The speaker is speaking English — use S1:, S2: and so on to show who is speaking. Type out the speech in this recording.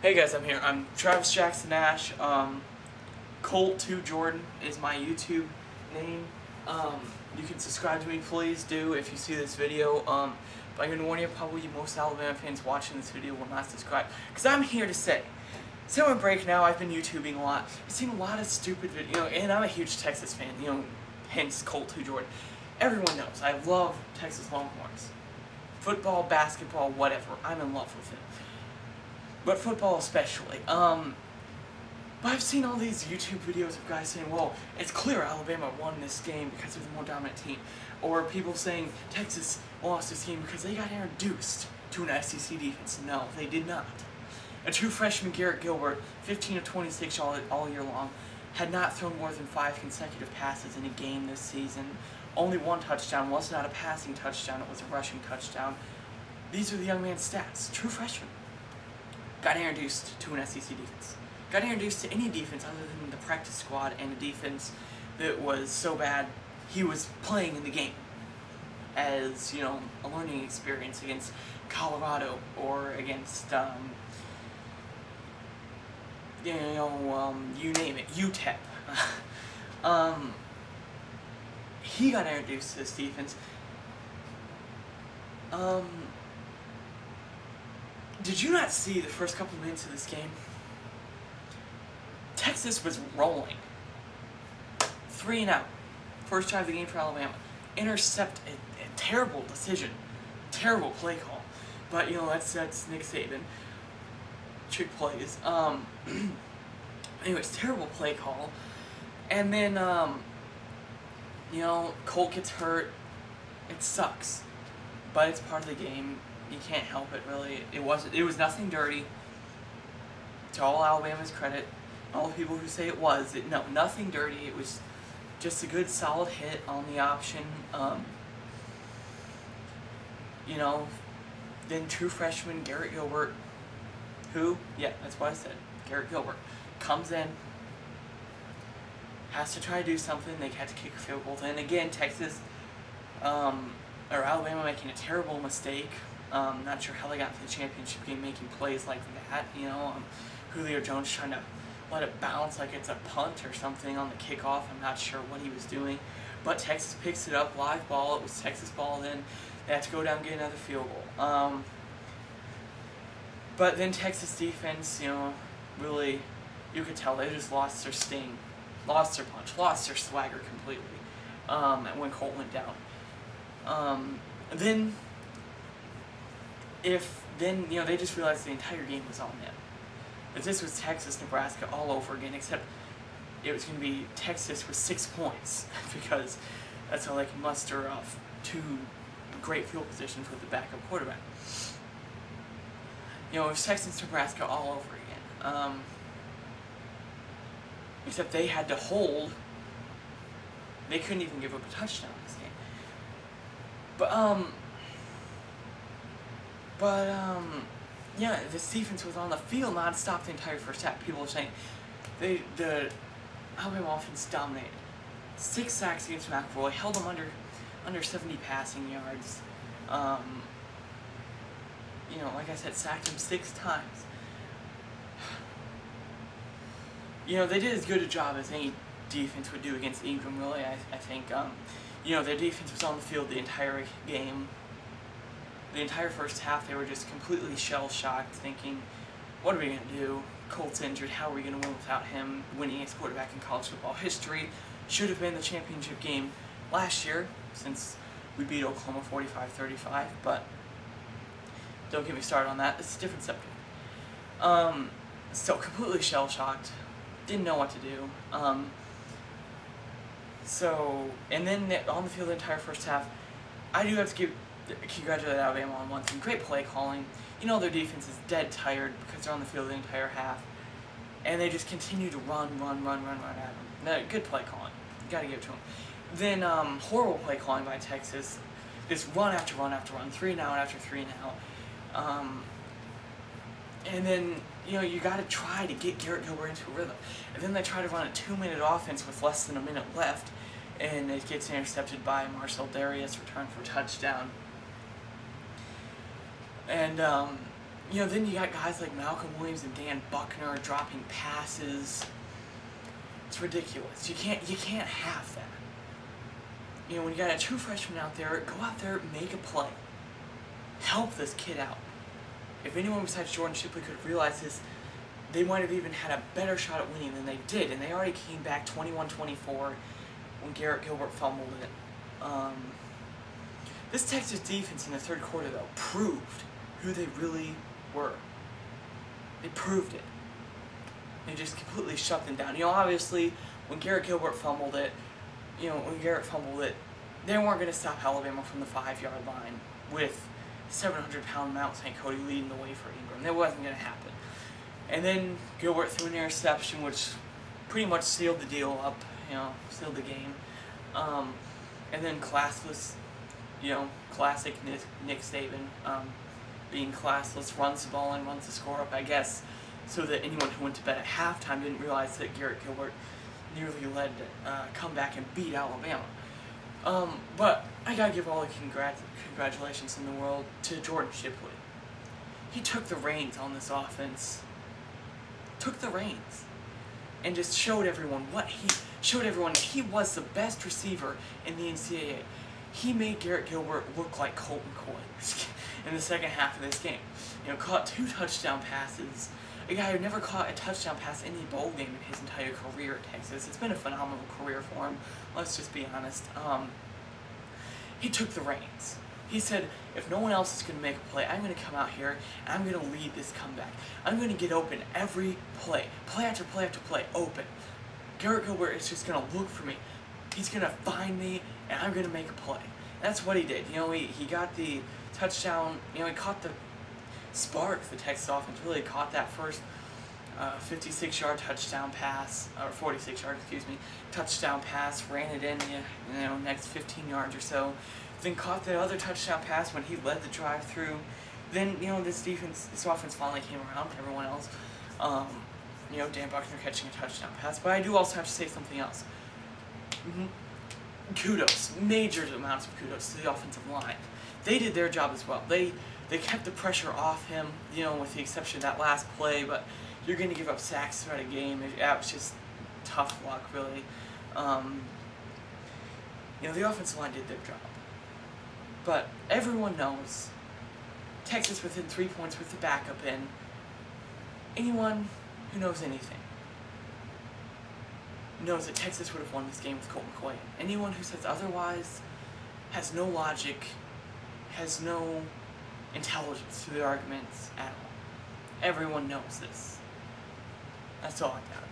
S1: Hey guys, I'm here. I'm Travis Jackson Nash. Colt2 Jordan is my YouTube name. You can subscribe to me, please do, if you see this video. But I'm going to warn you, probably most Alabama fans watching this video will not subscribe. Because I'm here to say, summer break now, I've been YouTubing a lot. I've seen a lot of stupid videos, and I'm a huge Texas fan, hence Colt2 Jordan. Everyone knows, I love Texas Longhorns. Football, basketball, whatever. I'm in love with it. But football especially. But I've seen all these YouTube videos of guys saying, well, it's clear Alabama won this game because they're the more dominant team. Or people saying Texas lost this game because they got introduced to an SEC defense. No, they did not. A true freshman, Garrett Gilbert, 15 of 26 all year long, had not thrown more than 5 consecutive passes in a game this season. Only one touchdown, was not a passing touchdown, it was a rushing touchdown. These are the young man's stats. True freshman. Got introduced to an SEC defense. Got introduced to any defense other than the practice squad and a defense that was so bad he was playing in the game as, a learning experience against Colorado or against, you name it, UTEP. He got introduced to this defense. Did you not see the first couple minutes of this game? Texas was rolling. 3-0. First drive of the game for Alabama. Intercept, a terrible decision. Terrible play call. But, that's Nick Saban. Trick plays. Anyways, terrible play call. And then, Colt gets hurt. It sucks. But it's part of the game. You can't help it, really. It was nothing dirty. To all Alabama's credit, all the people who say it was, no, nothing dirty. It was just a good, solid hit on the option. Then true freshman Garrett Gilbert, who, yeah, that's what I said, Garrett Gilbert, comes in, has to try to do something. They had to kick a field goal. Then again, Texas, or Alabama making a terrible mistake. Not sure how they got to the championship game making plays like that, Julio Jones trying to let it bounce like it's a punt or something on the kickoff. I'm not sure what he was doing. But Texas picks it up, live ball. It was Texas ball then. They had to go down and get another field goal. But then Texas defense, really, you could tell they just lost their sting, lost their punch, lost their swagger completely when Colt went down. They just realized the entire game was on them. If this was Texas, Nebraska all over again, except it was going to be Texas with 6 points, because that's how they can muster off 2 great field positions with the backup quarterback. It was Texas, Nebraska all over again. Except they had to hold. They couldn't even give up a touchdown in this game. This defense was on the field non-stop the entire first half. People are saying the Alabama offense dominated. 6 sacks against McElroy, held them under 70 passing yards. Like I said, sacked him 6 times. They did as good a job as any defense would do against Ingram, really. I think, their defense was on the field the entire game. The entire first half, they were just completely shell-shocked, thinking, what are we going to do? Colt's injured, how are we going to win without him? Winningest quarterback in college football history. Should have been the championship game last year, since we beat Oklahoma 45-35, but don't get me started on that. It's a different subject. So completely shell-shocked, didn't know what to do. And then on the field the entire first half, I do have to congratulate Alabama on one thing. Great play calling. Their defense is dead tired because they're on the field the entire half. And they just continue to run at them. Good play calling. You gotta give it to them. Then horrible play calling by Texas. Just run after run after run. 3 and out after 3 and out. And then, you gotta try to get Garrett Gilbert into a rhythm. And then they try to run a 2-minute offense with less than a minute left. And it gets intercepted by Marcel Darius, return for touchdown. And, You know, then you got guys like Malcolm Williams and Dan Buckner dropping passes. It's ridiculous. You can't have that. You know, when you got a true freshman out there, go out there, make a play. Help this kid out. If anyone besides Jordan Shipley could have realized this, they might have even had a better shot at winning than they did, and they already came back 21-24 when Garrett Gilbert fumbled it. This Texas defense in the third quarter, though, proved who they really were. They proved it. They just completely shut them down. You know, obviously, when Garrett Gilbert fumbled it, they weren't going to stop Alabama from the 5-yard line with 700-pound Mount St. Cody leading the way for Ingram. That wasn't going to happen. And then Gilbert threw an interception, which pretty much sealed the deal up, sealed the game. And then classless, classic Nick Saban, being classless, runs the ball and runs the score up, I guess, so that anyone who went to bed at halftime didn't realize that Garrett Gilbert nearly led come back and beat Alabama. But I gotta give all the congratulations in the world to Jordan Shipley. He took the reins on this offense. And just showed everyone that he was the best receiver in the NCAA. He made Garrett Gilbert look like Colt McCoy in the second half of this game. Caught 2 touchdown passes. A guy who never caught a touchdown pass in any bowl game in his entire career at Texas. It's been a phenomenal career for him. Let's just be honest. He took the reins. He said, if no one else is going to make a play, I'm going to come out here and I'm going to lead this comeback. I'm going to get open every play. Play after play after play, open. Garrett Gilbert is just going to look for me. He's going to find me and I'm going to make a play. That's what he did. He got the touchdown. He caught the spark. The Texas offense really caught that first 56-yard touchdown pass, or 46-yard, touchdown pass, ran it in, next 15 yards or so. Then caught the other touchdown pass when he led the drive through. Then, this offense finally came around to everyone else. Dan Buckner catching a touchdown pass. But I do also have to say something else. Kudos, major amounts of kudos to the offensive line. They did their job as well. They kept the pressure off him, with the exception of that last play, but you're going to give up sacks throughout a game. It was just tough luck, really. The offensive line did their job. But everyone knows Texas within 3 points with the backup in. Anyone who knows anything knows that Texas would have won this game with Colt McCoy. Anyone who says otherwise has no logic, has no intelligence to their arguments at all. Everyone knows this. That's all I got.